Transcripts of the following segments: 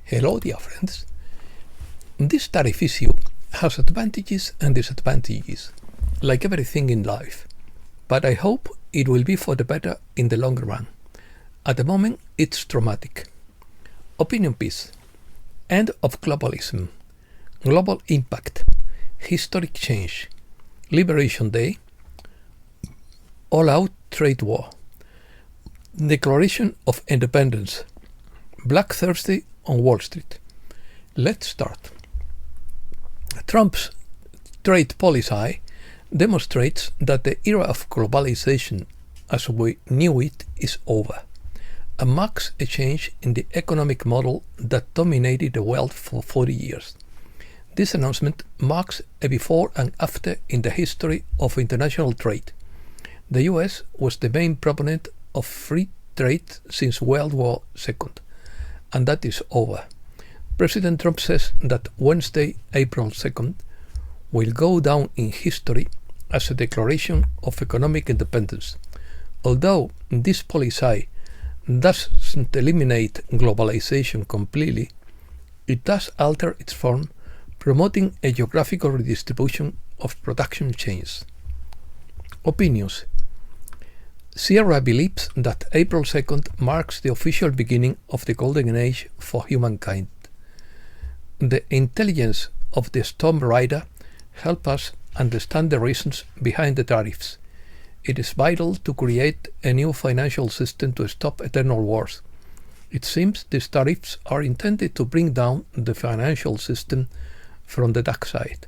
Hello, dear friends. This tariff issue has advantages and disadvantages, like everything in life, but I hope it will be for the better in the long run. At the moment, it's traumatic. Opinion piece. End of globalism. Global impact. Historic change. Liberation Day. All-out trade war. Declaration of Independence. Black Thursday on Wall Street. Let's start. Trump's trade policy demonstrates that the era of globalization as we knew it is over and marks a change in the economic model that dominated the world for 40 years. This announcement marks a before and after in the history of international trade. The US was the main proponent of free trade since World War II, and that is over. President Trump says that Wednesday, April 2nd, will go down in history as a declaration of economic independence. Although this policy doesn't eliminate globalization completely, it does alter its form, promoting a geographical redistribution of production chains. Opinions. Sierra believes that April 2nd marks the official beginning of the golden age for humankind. The intelligence of the storm rider helps us understand the reasons behind the tariffs. It is vital to create a new financial system to stop eternal wars. It seems these tariffs are intended to bring down the financial system from the dark side.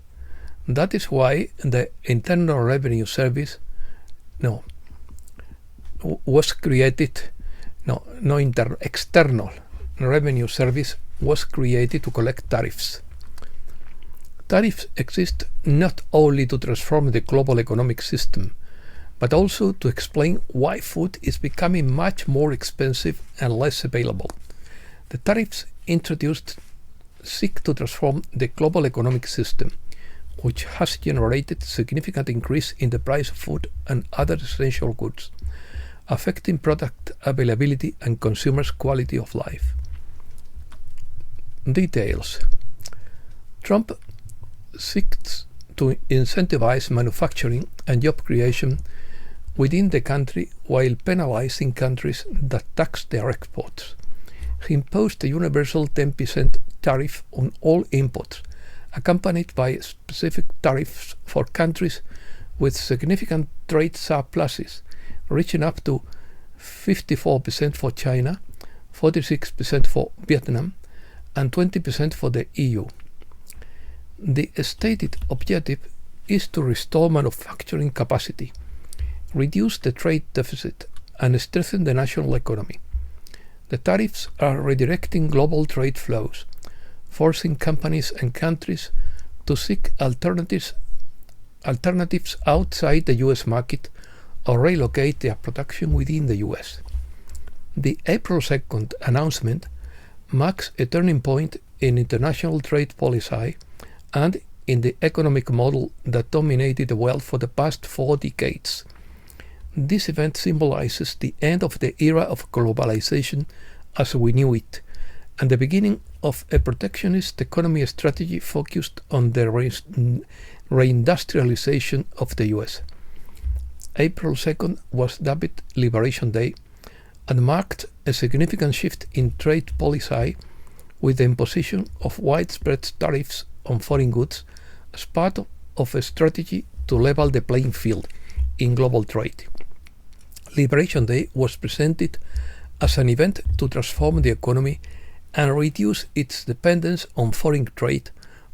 That is why the Internal Revenue Service External Revenue Service was created to collect tariffs. Tariffs exist not only to transform the global economic system, but also to explain why food is becoming much more expensive and less available. The tariffs introduced seek to transform the global economic system, which has generated significant increase in the price of food and other essential goods, affecting product availability and consumers' quality of life. Details. Trump seeks to incentivize manufacturing and job creation within the country while penalizing countries that tax their exports. He imposed a universal 10% tariff on all imports, accompanied by specific tariffs for countries with significant trade surpluses, reaching up to 54% for China, 46% for Vietnam, and 20% for the EU. The stated objective is to restore manufacturing capacity, reduce the trade deficit, and strengthen the national economy. The tariffs are redirecting global trade flows, forcing companies and countries to seek alternatives outside the US market or relocate their production within the US. The April 2nd announcement marks a turning point in international trade policy and in the economic model that dominated the world for the past 4 decades. This event symbolizes the end of the era of globalization as we knew it, and the beginning of a protectionist economy strategy focused on the reindustrialization of the US. April 2nd was dubbed Liberation Day and marked a significant shift in trade policy with the imposition of widespread tariffs on foreign goods as part of a strategy to level the playing field in global trade. Liberation Day was presented as an event to transform the economy and reduce its dependence on foreign trade,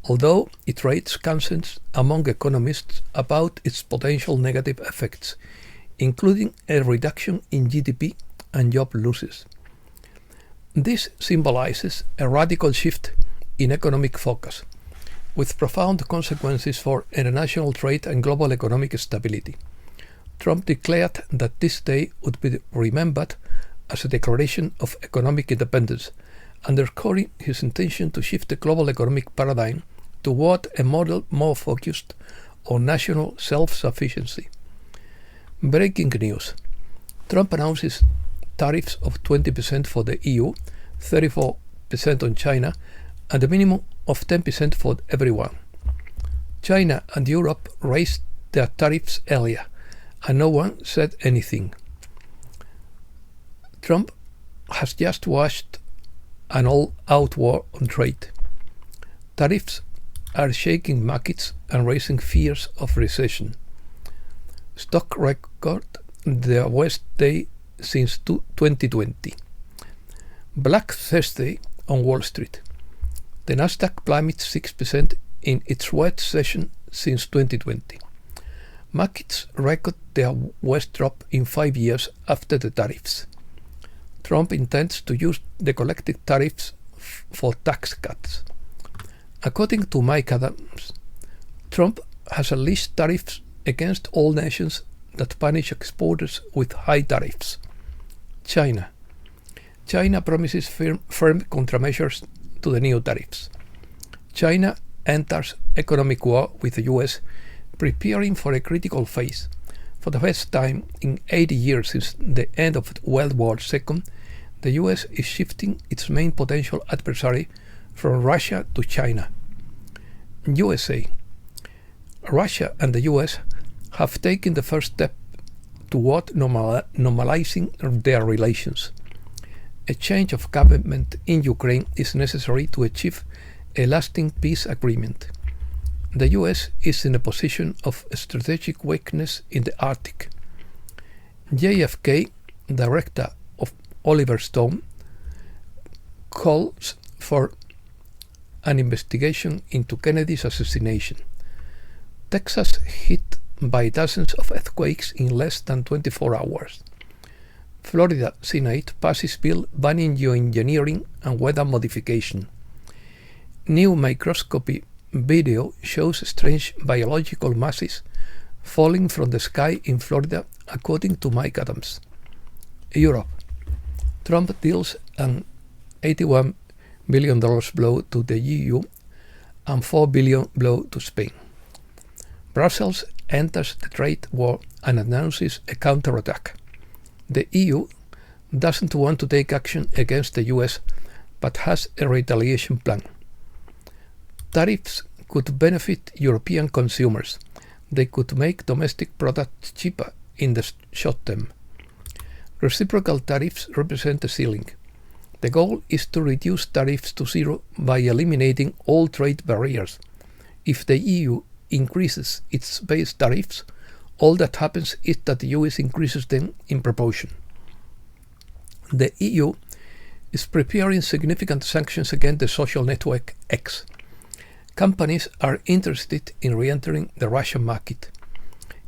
although it raises concerns among economists about its potential negative effects, including a reduction in GDP and job losses. This symbolizes a radical shift in economic focus, with profound consequences for international trade and global economic stability. Trump declared that this day would be remembered as a declaration of economic independence, underscoring his intention to shift the global economic paradigm toward a model more focused on national self-sufficiency. Breaking news. Trump announces tariffs of 20% for the EU, 34 20% on China and a minimum of 10% for everyone. China and Europe raised their tariffs earlier, and no one said anything. Trump has just waged an all-out war on trade. Tariffs are shaking markets and raising fears of recession. Stock record their worst day since 2020. Black Thursday on Wall Street. The Nasdaq plummets 6% in its worst session since 2020. Markets record their worst drop in 5 years after the tariffs. Trump intends to use the collective tariffs for tax cuts. According to Mike Adams, Trump has unleashed tariffs against all nations that punish exporters with high tariffs. China. China promises firm countermeasures to the new tariffs. China enters economic war with the US, preparing for a critical phase. For the first time in 80 years since the end of World War II, the US is shifting its main potential adversary from Russia to China. USA. Russia and the US have taken the first step toward normalizing their relations. A change of government in Ukraine is necessary to achieve a lasting peace agreement. The US is in a position of strategic weakness in the Arctic. JFK, director of Oliver Stone, calls for an investigation into Kennedy's assassination. Texas hit by dozens of earthquakes in less than 24 hours. Florida Senate passes bill banning geoengineering and weather modification. New microscopy video shows strange biological masses falling from the sky in Florida, according to Mike Adams. Europe. Trump deals an $81 billion blow to the EU and $4 billion blow to Spain. Brussels enters the trade war and announces a counterattack. The EU doesn't want to take action against the US, but has a retaliation plan. Tariffs could benefit European consumers. They could make domestic products cheaper in the short term. Reciprocal tariffs represent a ceiling. The goal is to reduce tariffs to zero by eliminating all trade barriers. If the EU increases its base tariffs, all that happens is that the US increases them in proportion. The EU is preparing significant sanctions against the social network X. Companies are interested in re-entering the Russian market.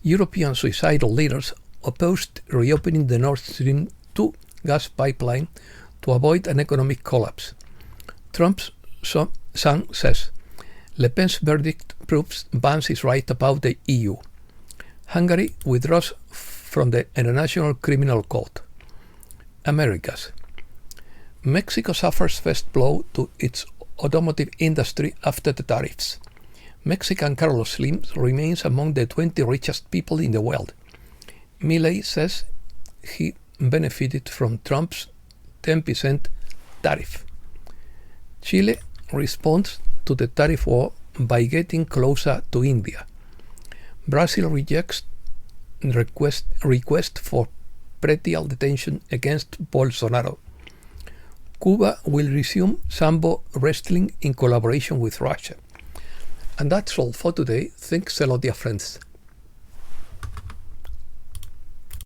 European suicidal leaders opposed reopening the Nord Stream 2 gas pipeline to avoid an economic collapse. Trump's son says, Le Pen's verdict proves Vance is right about the EU. Hungary withdraws from the International Criminal Court. Americas. Mexico suffers first blow to its automotive industry after the tariffs. Mexican Carlos Slim remains among the 20 richest people in the world. Milei says he benefited from Trump's 10% tariff. Chile responds to the tariff war by getting closer to India. Brazil rejects request for pretrial detention against Bolsonaro. Cuba will resume sambo wrestling in collaboration with Russia. And that's all for today. Thanks a lot, dear friends.